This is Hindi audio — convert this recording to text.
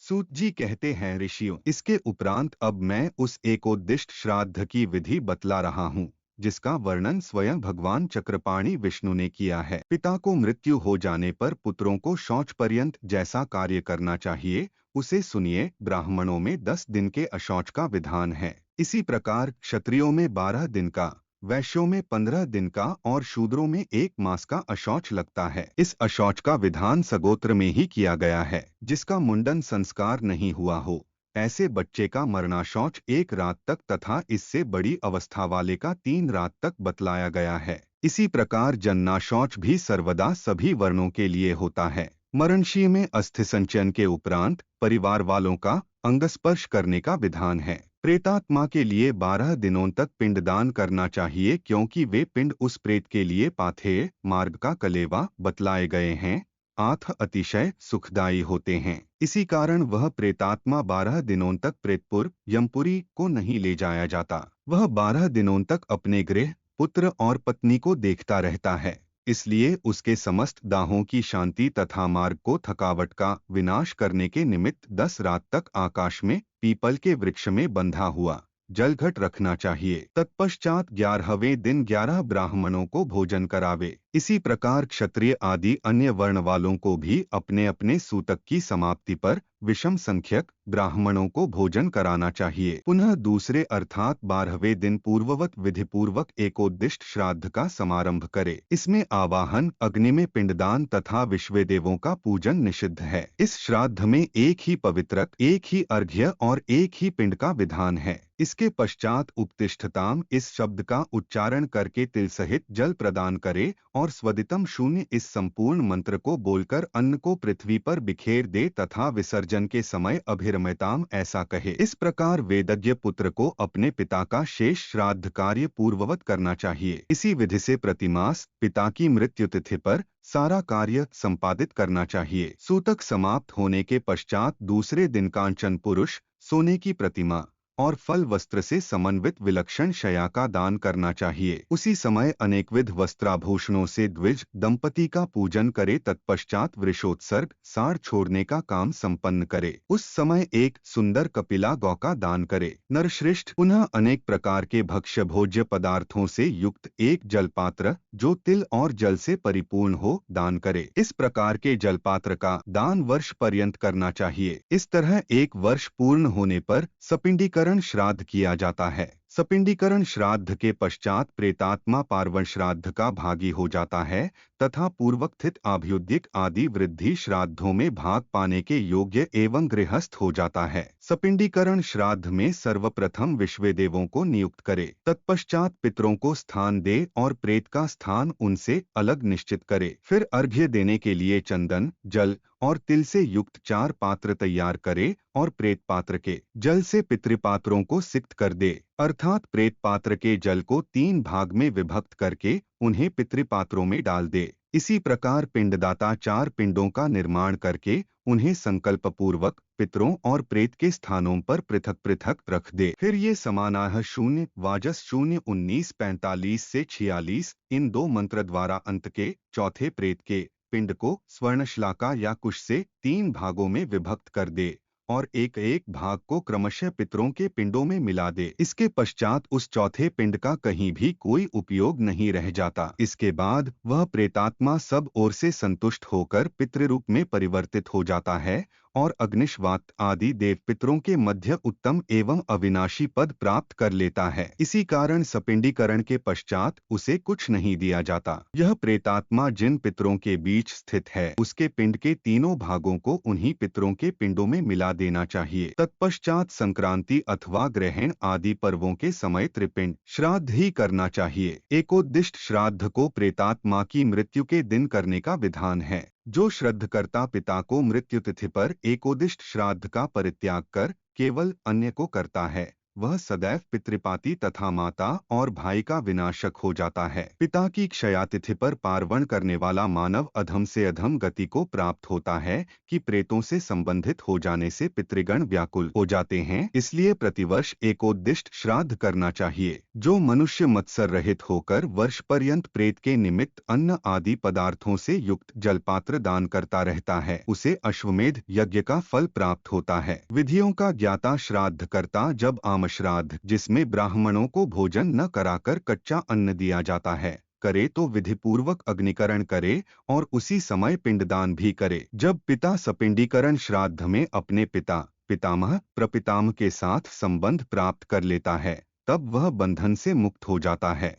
सूत जी कहते हैं, ऋषियों, इसके उपरांत अब मैं उस एकोद्दिष्ट श्राद्ध की विधि बतला रहा हूँ जिसका वर्णन स्वयं भगवान चक्रपाणि विष्णु ने किया है। पिता को मृत्यु हो जाने पर पुत्रों को शौच पर्यंत जैसा कार्य करना चाहिए उसे सुनिए। ब्राह्मणों में 10 दिन के अशौच का विधान है। इसी प्रकार क्षत्रियों में 12 दिन का, वैश्यों में 15 दिन का और शूद्रों में 1 मास का अशौच लगता है। इस अशौच का विधान सगोत्र में ही किया गया है। जिसका मुंडन संस्कार नहीं हुआ हो ऐसे बच्चे का मरणाशौच 1 रात तक तथा इससे बड़ी अवस्था वाले का 3 रात तक बतलाया गया है। इसी प्रकार जन्नाशौच भी सर्वदा सभी वर्णों के लिए होता है। मरणशीय में अस्थि संचयन के उपरांत परिवार वालों का अंगस्पर्श करने का विधान है। प्रेतात्मा के लिए 12 दिनों तक पिंडदान करना चाहिए क्योंकि वे पिंड उस प्रेत के लिए पाथेय मार्ग का कलेवा बतलाए गए हैं। आथ अतिशय सुखदायी होते हैं। इसी कारण वह प्रेतात्मा 12 दिनों तक प्रेतपुर यमपुरी को नहीं ले जाया जाता। वह 12 दिनों तक अपने गृह पुत्र और पत्नी को देखता रहता है। इसलिए उसके समस्त दाहों की शांति तथा मार्ग को थकावट का विनाश करने के निमित्त 10 रात तक आकाश में पीपल के वृक्ष में बंधा हुआ जलघट रखना चाहिए। तत्पश्चात 11वें दिन 11 ब्राह्मणों को भोजन करावे। इसी प्रकार क्षत्रिय आदि अन्य वर्ण वालों को भी अपने अपने सूतक की समाप्ति पर विषम संख्यक ब्राह्मणों को भोजन कराना चाहिए। पुनः दूसरे अर्थात 12वें दिन पूर्ववत विधिपूर्वक एकोद्दिष्ट श्राद्ध का समारंभ करे। इसमें आवाहन, अग्नि में पिंडदान तथा विश्वदेवों का पूजन निषिद्ध है। इस श्राद्ध में एक ही पवित्रक, एक ही अर्घ्य और एक ही पिंड का विधान है। इसके पश्चात उपतिष्ठताम इस शब्द का उच्चारण करके तिल सहित जल प्रदान करे और स्वदितम शून्य इस संपूर्ण मंत्र को बोलकर अन्न को पृथ्वी पर बिखेर दे तथा विसर्जन के समय अभिरमयताम ऐसा कहे। इस प्रकार वेदज्ञ पुत्र को अपने पिता का शेष श्राद्ध कार्य पूर्ववत करना चाहिए। इसी विधि से प्रतिमास पिता की मृत्यु तिथि पर सारा कार्य संपादित करना चाहिए। सूतक समाप्त होने के पश्चात दूसरे दिन कांचन पुरुष, सोने की प्रतिमा और फल वस्त्र से समन्वित विलक्षण शया का दान करना चाहिए। उसी समय अनेकविध वस्त्राभूषणों से द्विज दंपति का पूजन करे। तत्पश्चात वृषोत्सर्ग साड़ छोड़ने का काम संपन्न करे। उस समय एक सुंदर कपिला गौ का दान करे। नरश्रेष्ठ पुनः अनेक प्रकार के भक्ष्य भोज्य पदार्थों से युक्त एक जलपात्र जो तिल और जल से परिपूर्ण हो दान करे। इस प्रकार के जलपात्र का दान वर्ष पर्यंत करना चाहिए। इस तरह 1 वर्ष पूर्ण होने पर सपिंडीकरण श्राद्ध किया जाता है। सपिंडीकरण श्राद्ध के पश्चात प्रेतात्मा पार्वण श्राद्ध का भागी हो जाता है तथा पूर्वकथित आभ्युदिक आदि वृद्धि श्राद्धों में भाग पाने के योग्य एवं गृहस्थ हो जाता है। सपिंडीकरण श्राद्ध में सर्वप्रथम विश्वदेवों को नियुक्त करे। तत्पश्चात पितरों को स्थान दे और प्रेत का स्थान उनसे अलग निश्चित करे। फिर अर्घ्य देने के लिए चंदन, जल और तिल से युक्त 4 पात्र तैयार करे और प्रेत पात्र के जल से पितृपात्रों को सिक्त कर दे। अर्थात प्रेत पात्र के जल को 3 भाग में विभक्त करके उन्हें पितृपात्रों में डाल दे। इसी प्रकार पिंडदाता 4 पिंडों का निर्माण करके उन्हें संकल्प पूर्वक पितरों और प्रेत के स्थानों पर पृथक पृथक रख दे। फिर ये समानाह 0 वाजस 0 19 45 से 46 इन 2 मंत्र द्वारा अंत के चौथे प्रेत के पिंड को स्वर्णशलाका या कुश से 3 भागों में विभक्त कर दे और एक एक भाग को क्रमशः पितरों के पिंडों में मिला दे। इसके पश्चात उस चौथे पिंड का कहीं भी कोई उपयोग नहीं रह जाता। इसके बाद वह प्रेतात्मा सब ओर से संतुष्ट होकर पितृरूप में परिवर्तित हो जाता है और अग्निश्वात आदि देव पितरों के मध्य उत्तम एवं अविनाशी पद प्राप्त कर लेता है। इसी कारण सपिंडीकरण के पश्चात उसे कुछ नहीं दिया जाता। यह प्रेतात्मा जिन पितरों के बीच स्थित है उसके पिंड के तीनों भागों को उन्हीं पितरों के पिंडों में मिला देना चाहिए। तत्पश्चात संक्रांति अथवा ग्रहण आदि पर्वों के समय त्रिपिंड श्राद्ध ही करना चाहिए। एकोद्दिष्ट श्राद्ध को प्रेतात्मा की मृत्यु के दिन करने का विधान है। जो श्रद्धकर्ता पिता को मृत्यु तिथि पर एकोदिष्ट श्राद्ध का परित्याग कर केवल अन्य को करता है वह सदैव पितृपाती तथा माता और भाई का विनाशक हो जाता है। पिता की क्षयातिथि पर पार्वण करने वाला मानव अधम से अधम गति को प्राप्त होता है कि प्रेतों से संबंधित हो जाने से पितृगण व्याकुल हो जाते हैं। इसलिए प्रतिवर्ष एकोद्दिष्ट श्राद्ध करना चाहिए। जो मनुष्य मत्सर रहित होकर वर्ष पर्यंत प्रेत के निमित्त अन्न आदि पदार्थों से युक्त जलपात्र दान करता रहता है, उसे अश्वमेध यज्ञ का फल प्राप्त होता है। विधियों का ज्ञाता श्राद्ध करता जब आमश्राद्ध, जिसमें ब्राह्मणों को भोजन न कराकर कच्चा अन्न दिया जाता है, करे तो विधिपूर्वक अग्निकरण करे और उसी समय पिंडदान भी करे। जब पिता सपिंडीकरण श्राद्ध में अपने पिता, पितामह, प्रपितामह के साथ संबंध प्राप्त कर लेता है, तब वह बंधन से मुक्त हो जाता है।